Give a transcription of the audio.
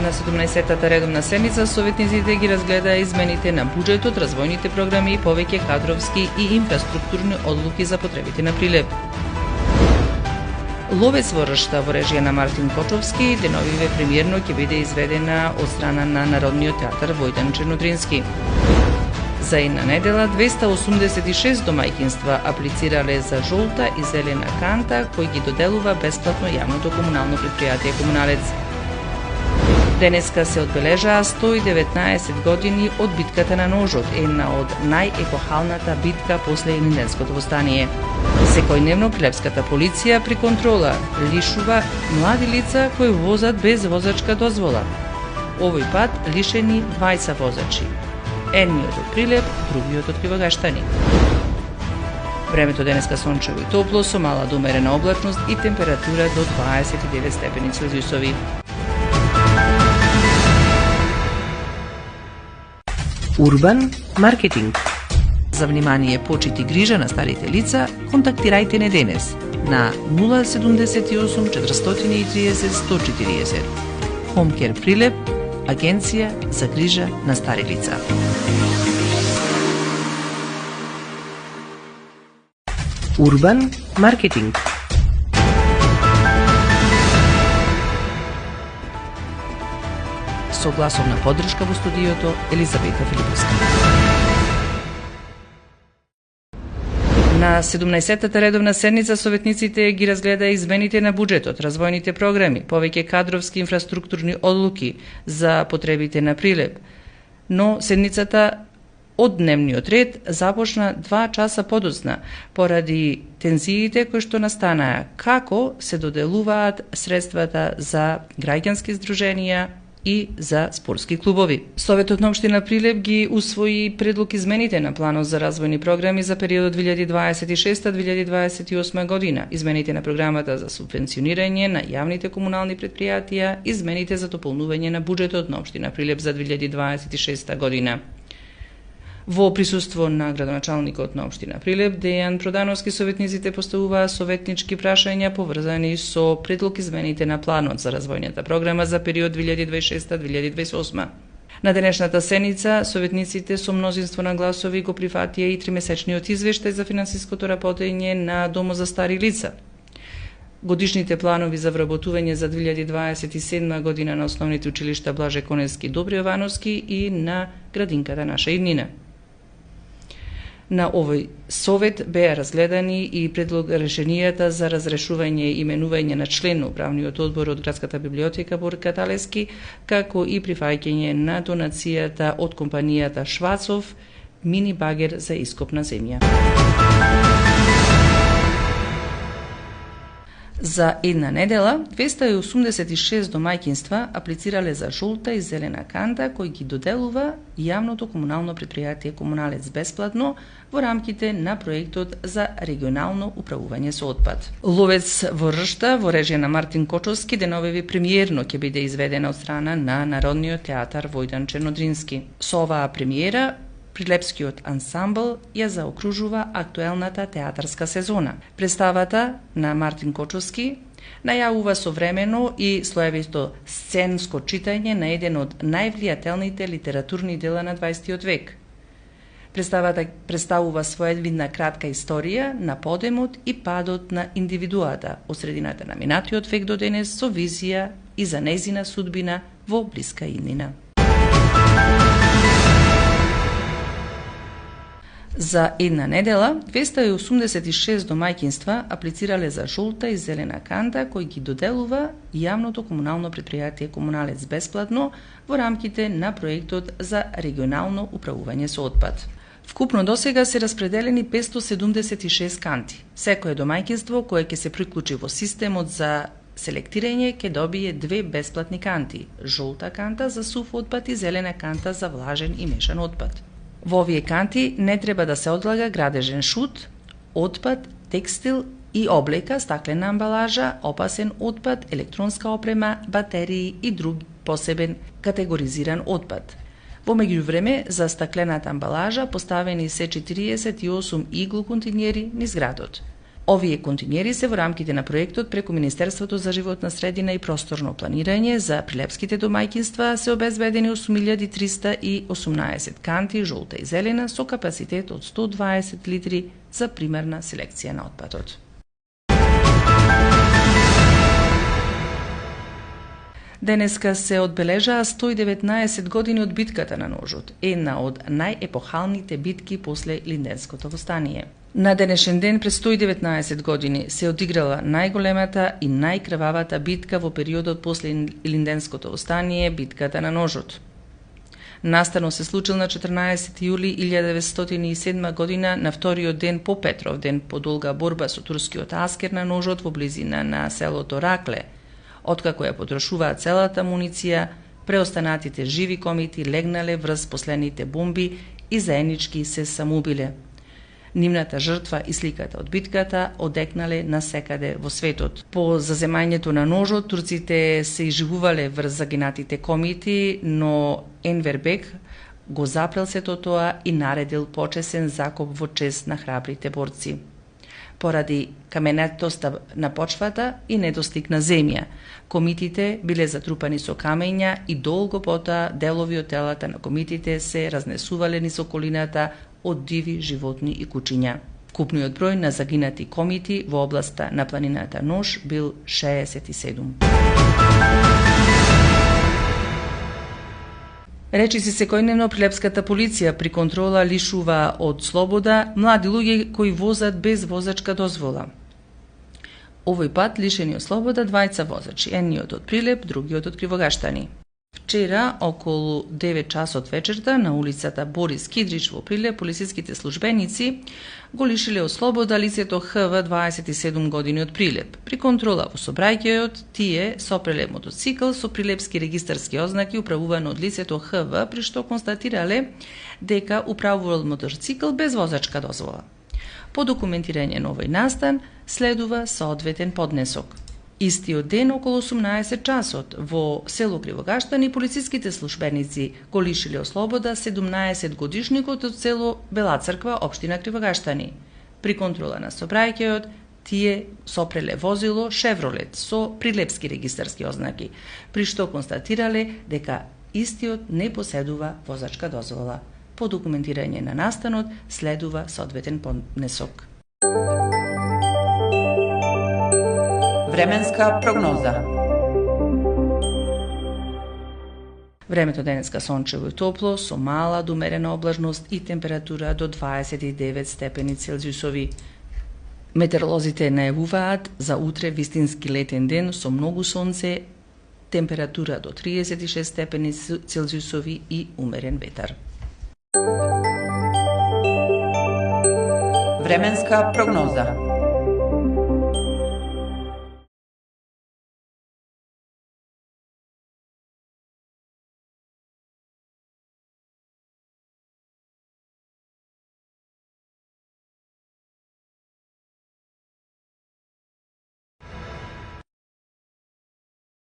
На 17-та редовна седница советниците ги разгледаа измените на буџетот, развојните програми и повеќе кадровски и инфраструктурни одлуки за потребите на Прилеп. Ловец во ршта во режија на Мартин Кочовски деновиве премиерно ќе биде изведена од страна на Народниот театар Војдан Чернодрински. За една недела 286 домаќинства аплицирале за жолта и зелена канта кој ги доделува бесплатно јавното комунално претпријатие Комуналец. Денеска се одбележаа 119 години од битката на ножот, една од најепохалната битка после Илинденското востание. Секојдневно прилепската полиција при контрола лишува млади лица кои возат без возачка дозвола. Овој пат лишени 20 возачи. Едниот од Прилеп, другиот од Кривогаштани. Времето денеска сончево и топло, со мала до умерена облачност и температура до 29 степени Целзиусови. Урбан маркетинг. За внимание, почит и грижа на старите лица, контактирајте не денес на 078 430 140. Home Care Прилеп, агенција за грижа на стари лица. Урбан маркетинг. Со гласовна поддршка во студиото Елизавета Филиповска. На 17-та редовна седница советниците ги разгледа измените на буџетот, развојните програми, повеќе кадровски инфраструктурни одлуки за потребите на Прилеп. Но седницата од дневниот ред започна 2 часа подоцна поради тензиите кои што настанаа како се доделуваат средствата за граѓански здруженија и за спортски клубови. Советот на општина Прилеп ги усвои предлог измените на планот за развојни програми за периодот 2026-2028 година, измените на програмата за субвенционирање на јавните комунални претпријатија, измените за дополнување на буџетот на општина Прилеп за 2026 година. Во присуство на градоначалникот на општина Прилеп, Дејан Продановски, советниците поставуваа советнички прашања поврзани со предлог измените на планот за развојната програма за период 2026-2028. На денешната седница, советниците со мнозинство на гласови го прифатија и 3-месечниот извештај за финансиското работење на Домот за стари лица. Годишните планови за вработување за 2027 година на основните училишта Блаже Коневски и Добри Јовановски и на градинката Наша иднина. На овој совет беа разгледани и предлог решенијата за разрешување и именување на член на управниот одбор од Градската библиотека Борка Талески, како и прифаќање на донацијата од компанијата Швацов мини багер за ископ на земја. За една недела 286 домаќинства аплицирале за жолта и зелена канта кој ги доделува јавното комунално претпријатие Комуналец бесплатно во рамките на проектот за регионално управување со отпад. Ловец во ршта во режија на Мартин Кочовски деновиве премиерно ќе биде изведена од страна на Народниот театар Војдан Чернодрински. Со оваа премиера Прилепскиот ансамбл ја заокружува актуелната театарска сезона. Представата на Мартин Кочовски најавува современо и слоевито сценско читање на еден од највлијателните литературни дела на 20 век. Представата представува своевидна кратка историја на подемот и падот на индивидуата од средината на минатиот век до денес со визија и за нејзина судбина во блиска иднина. За една недела 286 домаќинства аплицирале за жолта и зелена канта кој ги доделува јавното комунално претпријатие Комуналец бесплатно во рамките на проектот за регионално управување со отпад. Вкупно досега се распределени 576 канти. Секое домаќинство кое ќе се приклучи во системот за селектирање ќе добие 2 бесплатни канти: жолта канта за сув отпад и зелена канта за влажен и мешан отпад. Во овие канти не треба да се одлага градежен шут, отпад, текстил и облека, стаклена амбалажа, опасен отпад, електронска опрема, батерии и друг посебен категоризиран отпад. Во меѓувреме, за стаклената амбалажа поставени се 48 иглу континери низ градот. Овие континери се во рамките на проектот преку Министерството за животна средина и просторно планирање. За прилепските домаќинства се обезбедени 8318 канти жолта и зелена со капацитет од 120 литри за примерна селекција на отпадот. Денеска се одбележаа 119 години од битката на ножот, една од најепохалните битки после Илинденското востание. На денешен ден пред 119 години се одиграла најголемата и најкрвавата битка во периодот после Илинденското востание, битката на ножот. Настанот се случил на 14 јули 1907 година, на вториот ден по Петров ден, по долга борба со турскиот аскер на ножот во близина на селото Ракле. Откако ја потрошуваа целата муниција, преостанатите живи комити легнале врз последните бомби и заеднички се самоубиле. Нивната жртва и сликата од битката одекнале насекаде во светот. По заземањето на ножот, турците се изживувале врз загинатите комити, но Енвер бег го запрел сето тоа и наредил почесен закоп во чест на храбрите борци. Поради каменетоста на почвата и недостиг на земја, комитите биле затрупани со камења и долго потоа делови од телата на комитите се разнесувале низ околината од диви животни и кучиња. Купниот број на загинати комити во областа на планината Нож бил 67. Речиси секојдневно прилепската полиција при контрола лишува од слобода млади луѓе кои возат без возачка дозвола. Овој пат лишени од слобода двајца возачи, едниот од Прилеп, другиот од Кривогаштани. Вчера, околу 9 часот вечерта, на улицата Борис Кидрич во Прилеп, полициските службеници го лишиле од слобода лицето ХВ 27 години од Прилеп. При контрола во сообраќајот, тие сопреле мотоцикл со прилепски регистарски ознаки управуван од лицето ХВ, при што констатирале дека управувал мотоцикл без возачка дозвола. По документирање на овој настан следува соодветен поднесок. Истиот ден, околу 18 часот, во село Кривогаштани, полициските службеници го лишиле од слобода 17-годишникот од село Бела Црква, општина Кривогаштани. При контрола на сообраќајот, тие сопреле возило Шевролет со прилепски регистарски ознаки, при што констатирале дека истиот не поседува возачка дозвола. По документирање на настанот следува соодветен поднесок. Временска прогноза. Времето денеска сончево и топло, со мала до умерена облажност и температура до 29 степени Целзиусови. Метеоролозите најавуваат за утре вистински летен ден со многу сонце, температура до 36 степени Целзиусови и умерен ветар. Временска прогноза.